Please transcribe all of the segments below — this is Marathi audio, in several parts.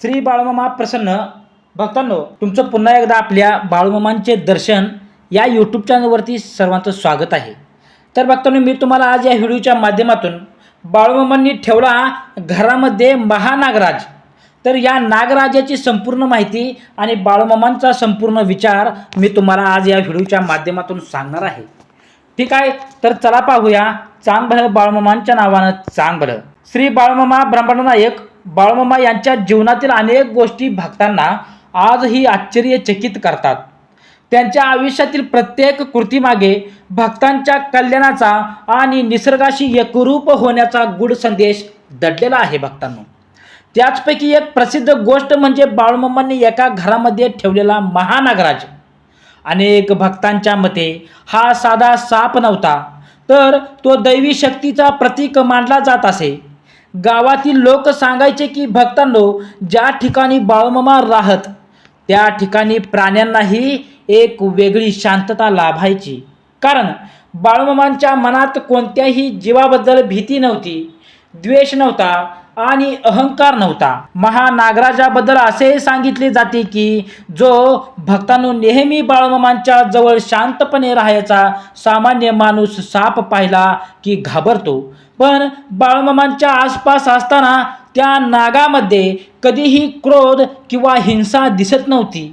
श्री बाळूमामा प्रसन्न भक्तांनो, तुमचं पुन्हा एकदा आपल्या बाळूमामांचे दर्शन या यूट्यूब चॅनलवरती सर्वांचं स्वागत आहे. तर भक्तांनो, मी तुम्हाला आज या व्हिडिओच्या माध्यमातून बाळूमामांनी ठेवला घरामध्ये महानागराज, तर या नागराजाची संपूर्ण माहिती आणि बाळूमामांचा संपूर्ण विचार मी तुम्हाला आज या व्हिडिओच्या माध्यमातून सांगणार आहे. ठीक आहे, तर चला पाहूया चांग भलं बाळूमामांच्या नावानं चांग भलं. श्री बाळूमामा ब्रह्मांडनायक बाळूमामा यांच्या जीवनातील अनेक गोष्टी भक्तांना आजही आश्चर्यचकित करतात. त्यांच्या आयुष्यातील प्रत्येक कृतीमागे भक्तांच्या कल्याणाचा आणि निसर्गाशी एकरूप होण्याचा गूढ संदेश दडलेला आहे भक्तांनो. त्याचपैकी एक प्रसिद्ध गोष्ट म्हणजे बाळूमामांनी एका घरामध्ये ठेवलेला महानागराज. अनेक भक्तांच्या मते हा साधा साप नव्हता, तर तो दैवी शक्तीचा प्रतीक मानला जात असे. गावातील लोक सांगायचे की भक्तांनो, ज्या ठिकाणी बाळूमामा राहत त्या ठिकाणी प्राण्यांनाही एक वेगळी शांतता लाभायची. कारण बाळूमामांच्या मनात कोणत्याही जीवाबद्दल भीती नव्हती, द्वेष नव्हता आणि अहंकार नव्हता. महानागराजाबद्दल असे सांगितले जाते की जो भक्तांनो नेहमी बाळूमामांच्या जवळ शांतपणे राहायचा. सामान्य माणूस साप पाहिला की घाबरतो, पण बाळूमामांच्या आसपास असताना त्या नागामध्ये कधीही क्रोध किंवा हिंसा दिसत नव्हती.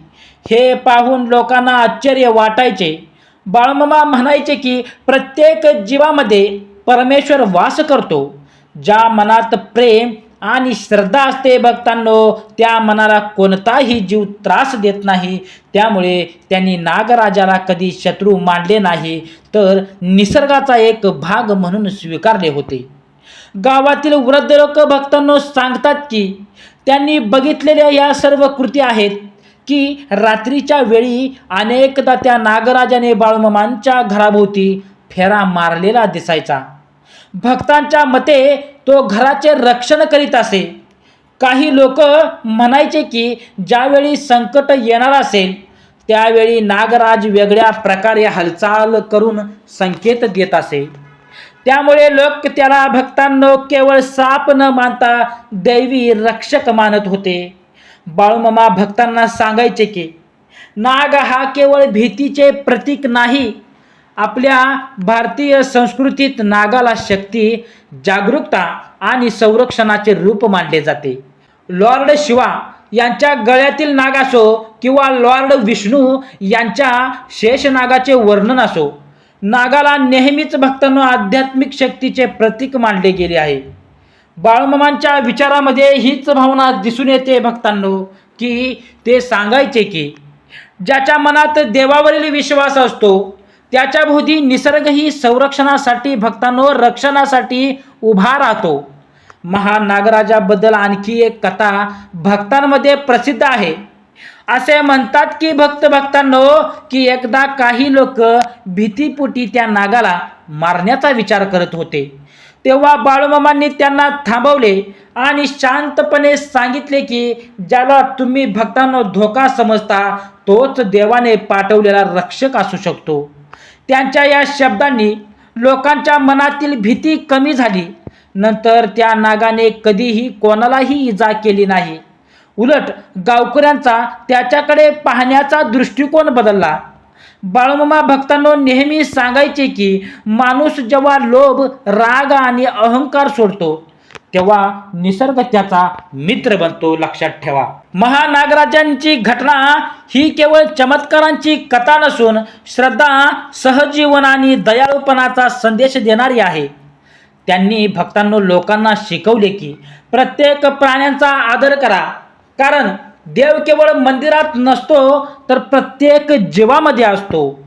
हे पाहून लोकांना आश्चर्य वाटायचे. बाळूमामा म्हणायचे की प्रत्येक जीवामध्ये परमेश्वर वास करतो. ज्या मनात प्रेम आणि श्रद्धा असते भक्तांनो, त्या मनाला कोणताही जीव त्रास देत नाही. त्यामुळे त्यांनी नागराजाला कधी शत्रू मानले नाही, तर निसर्गाचा एक भाग म्हणून स्वीकारले होते. गावातील वृद्ध लोक भक्तांनो सांगतात की त्यांनी बघितलेल्या या सर्व कृती आहेत की रात्रीच्या वेळी अनेकदा त्या नागराजाने बाळूमामांच्या घराभोवती फेरा मारलेला दिसायचा. भक्तांच्या मते तो घराचे रक्षण करीत असे. काही लोक म्हणायचे की ज्यावेळी संकट येणार असेल त्यावेळी नागराज वेगळ्या प्रकारे हालचाल करून संकेत देत असे. त्यामुळे लोक त्याला भक्तांनो केवळ साप न मानता दैवी रक्षक मानत होते. बाळूमामा भक्तांना सांगायचे की नाग हा केवळ भीतीचे प्रतीक नाही. आपल्या भारतीय संस्कृतीत नागाला शक्ती, जागरूकता आणि संरक्षणाचे रूप मानले जाते. लॉर्ड शिवा यांच्या गळ्यातील नाग असो किंवा लॉर्ड विष्णू यांच्या शेषनागाचे वर्णन असो, नागाला नेहमीच भक्तांनो आध्यात्मिक शक्तीचे प्रतीक मानले गेले आहे. बाळूमामांच्या विचारामध्ये हीच भावना दिसून येते भक्तांनो की ते सांगायचे की ज्याच्या मनात देवावरील विश्वास असतो त्याच्या भोवती निसर्गही संरक्षणासाठी भक्तांनो रक्षणासाठी उभा राहतो. महानागराजाबद्दल आणखी एक कथा भक्तांमध्ये प्रसिद्ध आहे. असे म्हणतात की भक्तांनो की एकदा काही लोक भीतीपोटी त्या नागाला मारण्याचा विचार करत होते. तेव्हा बाळूमामांनी त्यांना थांबवले आणि शांतपणे सांगितले की ज्याला तुम्ही भक्तांनो धोका समजता तोच देवाने पाठवलेला रक्षक असू शकतो. त्यांच्या या शब्दांनी लोकांच्या मनातील भीती कमी झाली. नंतर त्या नागाने कधीही कोणालाही इजा केली नाही. उलट गावकऱ्यांचा त्याच्याकडे पाहण्याचा दृष्टिकोन बदलला. बाळूमामा भक्तांनो नेहमी सांगायचे की माणूस जेव्हा लोभ, राग आणि अहंकार सोडतो तेव्हा निसर्ग त्याचा मित्र बनतो. लक्षात ठेवा, महानागराजांची घटना ही केवळ चमत्कारांची कथा नसून श्रद्धा, सहजीवन आणि दयाळूपणाचा संदेश देणारी आहे. त्यांनी भक्तांनो लोकांना शिकवले की प्रत्येक प्राण्यांचा आदर करा, कारण देव केवळ मंदिरात नसतो तर प्रत्येक जीवामध्ये असतो.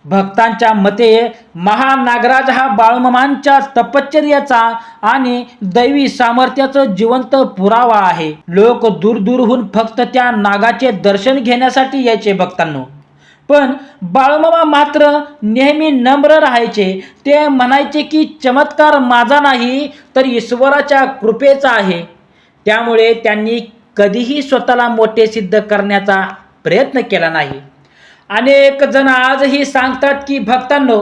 भक्तांच्या मते महानागराज हा बाळूमामांच्या तपश्चर्याचा आणि दैवी सामर्थ्याचं जिवंत पुरावा आहे. लोक दूरहून फक्त त्या नागाचे दर्शन घेण्यासाठी यायचे भक्तांनो, पण बाळूमामा मात्र नेहमी नम्र राहायचे. ते म्हणायचे की चमत्कार माझा नाही तर ईश्वराच्या कृपेचा आहे. त्यामुळे त्यांनी कधीही स्वतःला मोठे सिद्ध करण्याचा प्रयत्न केला नाही. अनेक जण आजही सांगतात की भक्तांनो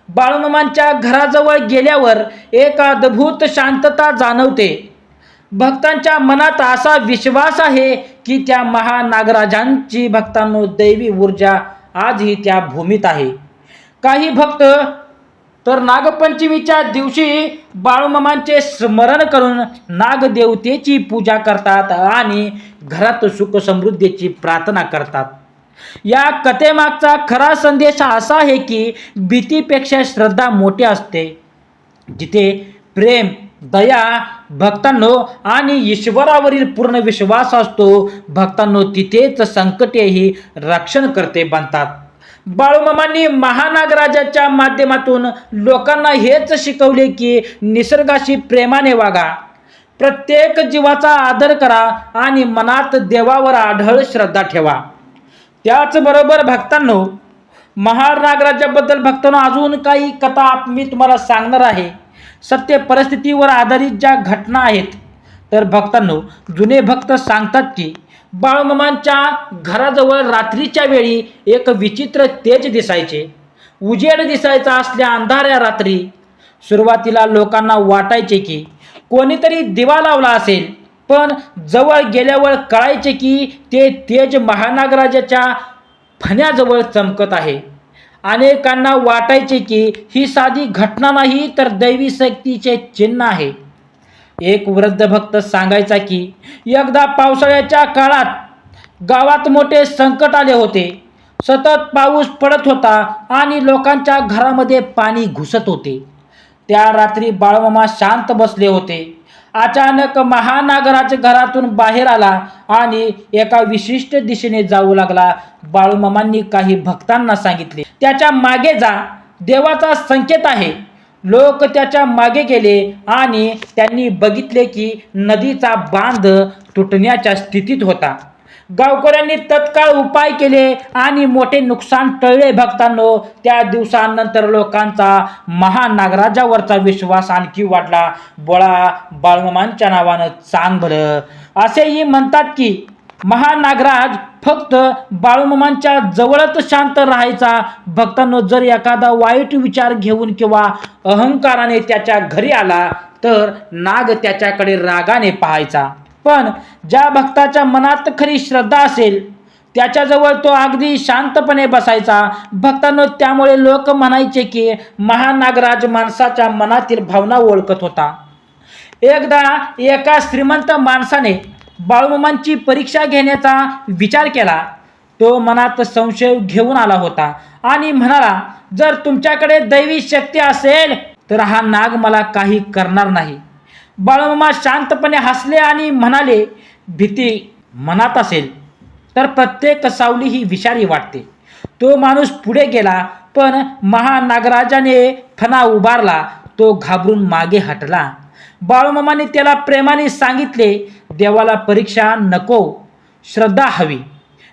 बाळूमामांच्या घराजवळ गेल्यावर एक अद्भुत शांतता जाणवते. भक्तांच्या मनात असा विश्वास आहे की त्या महानागराजांची भक्तांनो दैवी ऊर्जा आजही त्या भूमीत आहे. काही भक्त तर नागपंचमीच्या दिवशी बाळूमामांचे स्मरण करून नागदेवतेची पूजा करतात आणि घरात सुख समृद्धीची प्रार्थना करतात. या कथेमागचा खरा संदेश असा आहे की भीतीपेक्षा श्रद्धा मोठी असते. जिथे प्रेम, दया भक्तांनो आणि ईश्वरावरील पूर्ण विश्वास असतो भक्तांनो, तिथेच संकटेही रक्षण करते बनतात. बाळूमामांनी महानागराजाच्या माध्यमातून लोकांना हेच शिकवले की निसर्गाशी प्रेमाने वागा, प्रत्येक जीवाचा आदर करा आणि मनात देवावर आढळ श्रद्धा ठेवा. त्याचबरोबर भक्तांनो, महानागराजाबद्दल भक्तांनो अजून काही कथा मी तुम्हाला सांगणार आहे. सत्य परिस्थितीवर आधारित ज्या घटना आहेत. तर भक्तांनो, जुने भक्त सांगतात की बाळूमामांच्या घराजवळ रात्रीच्या वेळी एक विचित्र तेज दिसायचे. उजेड दिसायचा असल्या अंधाऱ्या रात्री सुरुवातीला लोकांना वाटायचे की कोणीतरी दिवा लावला असेल, पण जवळ गेल्यावर कळायचे की ते तेज महानागराजाच्या फण्याजवळ चमकत आहे. अनेकांना वाटायचे की ही साधी घटना नाही तर दैवी शक्तीचे चिन्ह आहे. एक वृद्ध भक्त सांगायचा की एकदा पावसाळ्याच्या काळात गावात मोठे संकट आले होते. सतत पाऊस पडत होता आणि लोकांच्या घरामध्ये पाणी घुसत होते. त्या रात्री बाळूमामा शांत बसले होते. अचानक महानागराज घरातून बाहेर आला आणि एका विशिष्ट दिशेने जाऊ लागला. बाळूमामांनी काही भक्तांना सांगितले, त्याच्या मागे जा, देवाचा संकेत आहे. लोक त्याच्या मागे गेले आणि त्यांनी बघितले की नदीचा बांध तुटण्याच्या स्थितीत होता. गावकऱ्यांनी तत्काळ उपाय केले आणि मोठे नुकसान टळले. भक्तांनो, त्या दिवसानंतर लोकांचा महानागराजावरचा विश्वास आणखी वाढला. बोळा बाळूमामांच्या नावानं चांग भलं. असेही म्हणतात की महानागराज फक्त बाळूमामांच्या जवळच शांत राहायचा. भक्तांनो, जर एखादा वाईट विचार घेऊन किंवा अहंकाराने त्याच्या घरी आला तर नाग त्याच्याकडे रागाने पाहायचा. पण ज्या भक्ताच्या मनात खरी श्रद्धा असेल त्याच्याजवळ तो अगदी शांतपणे बसायचा. भक्तांनो, त्यामुळे लोक म्हणायचे की महानागराज माणसाच्या मनातील भावना ओळखत होता. एकदा एका श्रीमंत माणसाने बाळूमामांची परीक्षा घेण्याचा विचार केला. तो मनात संशय घेऊन आला होता आणि म्हणाला, जर तुमच्याकडे दैवी शक्ती असेल तर हा नाग मला काही करणार नाही. बाळूमामा शांतपणे हसले आणि म्हणाले, भीती मनात असेल तर प्रत्येक सावली ही विषारी वाटते. तो माणूस पुढे गेला, पण महानागराजाने फणा उभारला. तो घाबरून मागे हटला. बाळूमामाने त्याला प्रेमाने सांगितले, देवाला परीक्षा नको, श्रद्धा हवी,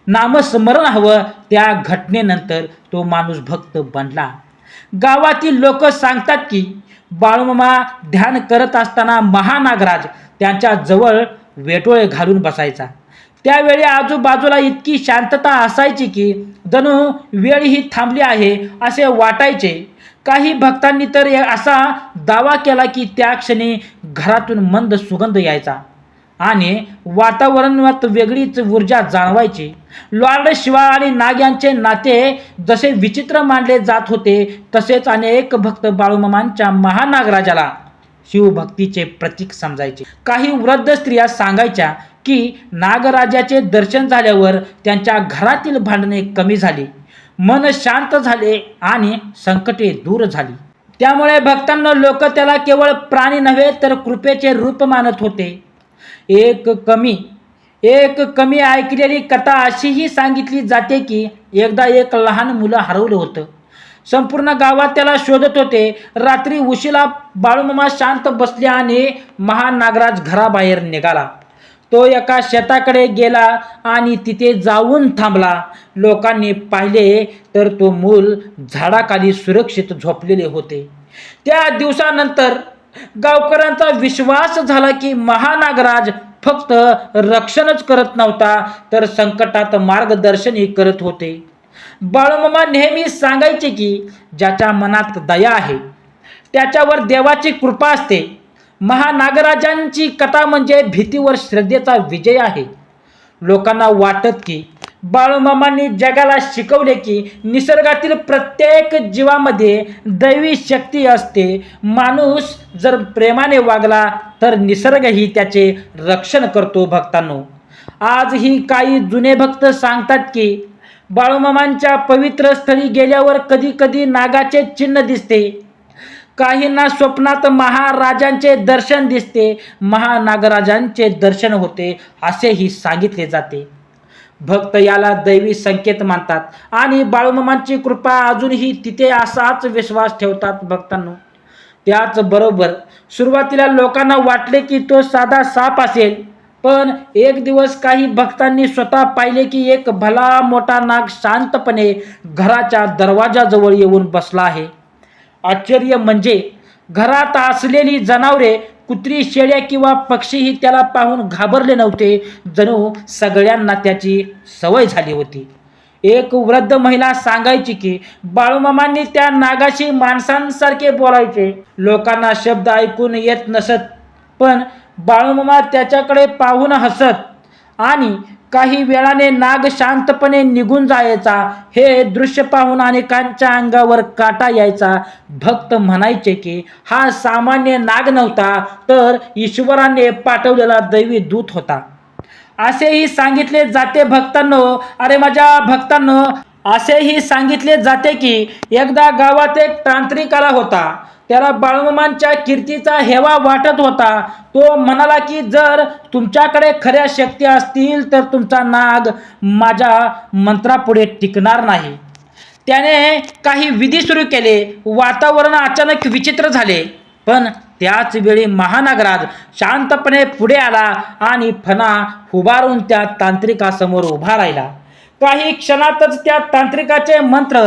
नामस्मरण हवं. त्या घटनेनंतर तो माणूस भक्त बनला. गावातील लोक सांगतात की बाळूमामा ध्यान करत असताना महानागराज त्यांच्या जवळ वेटोळे घालून बसायचा. त्यावेळी आजूबाजूला इतकी शांतता असायची की जणू वेळ ही थांबली आहे असे वाटायचे. काही भक्तांनी तर असा दावा केला की त्या क्षणी घरातून मंद सुगंध यायचा आणि वातावरणात वेगळीच ऊर्जा जाणवायची. लॉर्ड शिवा आणि नाग यांचे नाते जसे विचित्र मानले जात होते, तसेच अनेक भक्त बाळूमामांच्या महानागराजाला शिवभक्तीचे प्रतीक समजायचे. काही वृद्ध स्त्रिया सांगायच्या की नागराजाचे दर्शन झाल्यावर त्यांच्या घरातील भांडणे कमी झाली, मन शांत झाले आणि संकटे दूर झाली. त्यामुळे भक्तांना लोक त्याला केवळ प्राणी नव्हे तर कृपेचे रूप मानत होते. एक कमी ऐकलेली कथा अशीही सांगितली जाते की एकदा एक लहान मुलं हरवलं होतं. संपूर्ण गावात त्याला शोधत होते. रात्री उशिरा बाळूमामा शांत बसले आणि महानागराज घराबाहेर निघाला. तो एका शेताकडे गेला आणि तिथे जाऊन थांबला. लोकांनी पाहिले तर तो मूल झाडाखाली सुरक्षित झोपलेले होते. त्या दिवसानंतर गावकऱ्यांचा विश्वास झाला की महानागराज फक्त रक्षणच करत नव्हता तर संकटात मार्गदर्शनही करत होते. बाळूमामा नेहमी सांगायचे की ज्याच्या मनात दया आहे त्याच्यावर देवाची कृपा असते. महानागराजांची कथा म्हणजे भीतीवर श्रद्धेचा विजय आहे. लोकांना वाटत की बाळूमामांनी जगाला शिकवले की निसर्गातील प्रत्येक जीवामध्ये दैवी शक्ती असते. माणूस जर प्रेमाने वागला तर निसर्गही त्याचे रक्षण करतो. भक्तांनो, आजही काही जुने भक्त सांगतात की बाळूमामांच्या पवित्र स्थळी गेल्यावर कधी कधी नागाचे चिन्ह दिसते. काहींना स्वप्नात महाराजांचे दर्शन दिसते, महानागराजांचे दर्शन होते असेही सांगितले जाते. भक्त याला दैवी संकेत मानतात आणि बाळूमामांची कृपा अजूनही तिथे असाच विश्वास ठेवतात. भक्तांनो, त्याचबरोबर सुरुवातीला लोकांना वाटले की तो साधा साप असेल, पण एक दिवस काही भक्तांनी स्वतः पाहिले की एक भला मोठा नाग शांतपणे घराच्या दरवाजाजवळ येऊन बसला आहे. आश्चर्य म्हणजे घरात असलेली जनावरे, कुत्री, शेळ्या किंवा पक्षीही त्याला पाहून घाबरले नव्हते. जणू सगळ्यांना त्याची सवय झाली होती. एक वृद्ध महिला सांगायची की बाळूमामांनी त्या नागाशी माणसांसारखे बोलायचे. लोकांना शब्द ऐकून येत नसत, पण बाळूमामा त्याच्याकडे पाहून हसत आणि काही वेळाने नाग शांतपणे निघून जायचा. हे दृश्य पाहून अनेकांच्या अंगावर काटा यायचा. भक्त म्हणायचे की हा सामान्य नाग नव्हता, तर ईश्वराने पाठवलेला दैवी दूत होता असेही सांगितले जाते. भक्तांनो, अरे माझ्या भक्तांनो, असेही सांगितले जाते की एकदा गावात एक तांत्रिक आला होता. त्याला बाळूमामांच्या कीर्तीचा हेवा वाटत होता. तो म्हणाला की जर तुमच्याकडे खऱ्या शक्ती असतील तर तुमचा नाग माझ्या मंत्रापुढे टिकणार नाही. त्याने काही विधी सुरू केले. वातावरण अचानक विचित्र झाले, पण त्याच वेळी महानागराज शांतपणे पुढे आला आणि फणा उभारून त्या तांत्रिकासमोर उभा राहिला. काही क्षणातच त्या तांत्रिकाचे मंत्र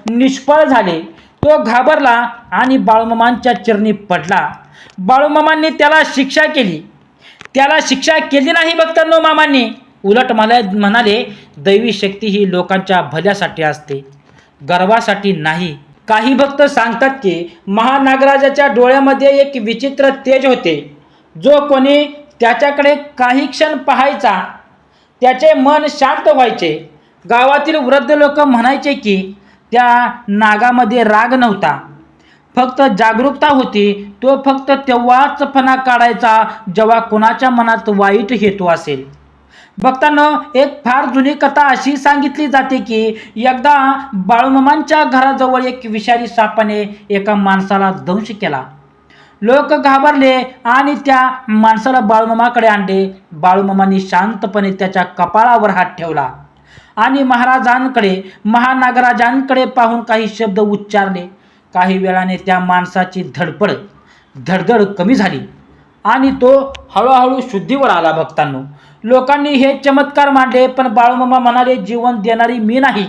निष्फळ झाले. तो घाबरला आणि बाळूमामांच्या चरणी पडला. बाळूमामांनी त्याला शिक्षा केली. त्याला शिक्षा केली नाही भक्तांनो मामांनी, उलट म्हणाले दैवी शक्ती ही लोकांच्या भल्यासाठी असते, गर्वासाठी नाही. काही भक्त सांगतात की महानागराजाच्या डोळ्यामध्ये एक विचित्र तेज होते. जो कोणी त्याच्याकडे काही क्षण पाहायचा त्याचे मन शांत व्हायचे. गावातील वृद्ध लोक म्हणायचे की त्या नागामध्ये राग नव्हता, फक्त जागरूकता होती. तो फक्त तेव्हाच फणा काढायचा जेव्हा कोणाच्या मनात वाईट हेतू असेल. भक्तांनो, एक फार जुनी कथा अशी सांगितली जाते की एकदा बाळूमामांच्या घराजवळ एक विषारी सापाने एका माणसाला दंश केला. लोक घाबरले आणि त्या माणसाला बाळूमामाकडे आणले. बाळूमामांनी शांतपणे त्याच्या कपाळावर हात ठेवला आणि महानागराजांकडे पाहून काही शब्द उच्चारले. काही वेळाने त्या माणसाची धडधड कमी झाली आणि तो हळूहळू शुद्धीवर आला. भक्तांनो, लोकांनी हे चमत्कार मानले, पण बाळूमामा म्हणाले जीवन देणारी मी नाही,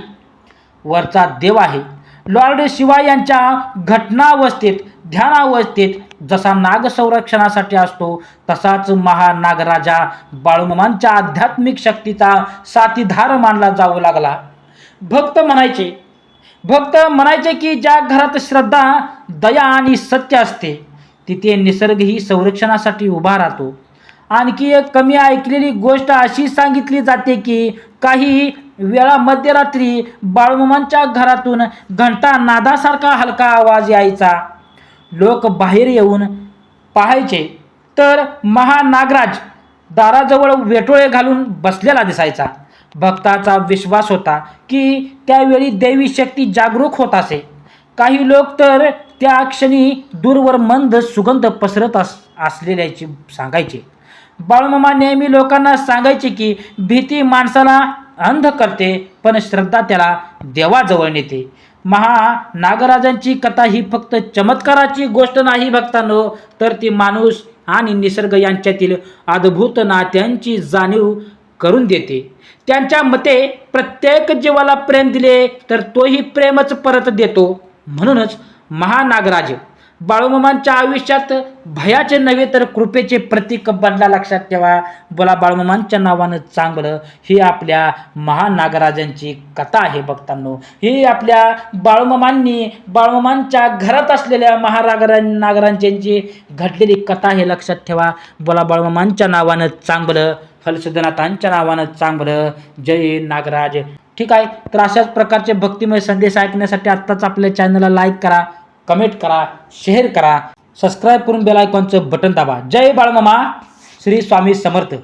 वरचा देव आहे. लॉर्ड शिवा यांच्या घटनावस्थेत, ध्यानावस्थेत जसा नाग संरक्षणासाठी असतो, तसाच महानागराजा बाळूमामांच्या आध्यात्मिक शक्तीचा साथीदार मानला जाऊ लागला. भक्त म्हणायचे की ज्या घरात श्रद्धा, दया आणि सत्य असते तिथे निसर्गही संरक्षणासाठी उभा राहतो. आणखी एक कमी ऐकलेली गोष्ट अशी सांगितली जाते की काही वेळा मध्यरात्री बाळूमामांच्या घरातून घंटा नादासारखा हलका आवाज यायचा. लोक बाहेर येऊन पाहायचे तर महानागराज दाराजवळ वेटोळे घालून बसलेला दिसायचा. भक्ताचा विश्वास होता की त्यावेळी दैवी शक्ती जागरूक होत असे. काही लोक तर त्या क्षणी दूरवर मंद सुगंध पसरत असलेल्याचे सांगायचे. बाळूमामा नेहमी लोकांना सांगायचे की भीती माणसाला अंध करते, पण श्रद्धा त्याला देवाजवळ नेते. महानागराजांची कथा ही फक्त चमत्काराची गोष्ट नाही भक्तांनो, तर ती माणूस आणि निसर्ग यांच्यातील अद्भुत नात्यांची जाणीव करून देते. त्यांच्या मते प्रत्येक जीवाला प्रेम दिले तर तोही प्रेमच परत देतो. म्हणूनच महानागराज बाळूमामांच्या आयुष्यात भयाचे नव्हे तर कृपेचे प्रतीक बनला, लक्षात ठेवा. बोला बाळूमामांच्या नावानं चांगलं, ही आपल्या महान नागराजांची कथा आहे भक्तांनो. ही आपल्या बाळूमामांच्या घरात असलेल्या नागराजांची घडलेली कथा आहे, लक्षात ठेवा. बोला बाळूमामांच्या नावानं चांगलं, हलसिद्धनाथांच्या नावानं चांगलं. जय नागराज. ठीक आहे. तर अशाच प्रकारचे भक्तिमय संदेश ऐकण्यासाठी आत्ताच आपल्या चॅनलला लाईक करा, कमेंट करा, शेअर करा, सबस्क्राईब करून बेल आयकॉनचं बटन दाबा. जय बाळूमामा. श्री स्वामी समर्थ.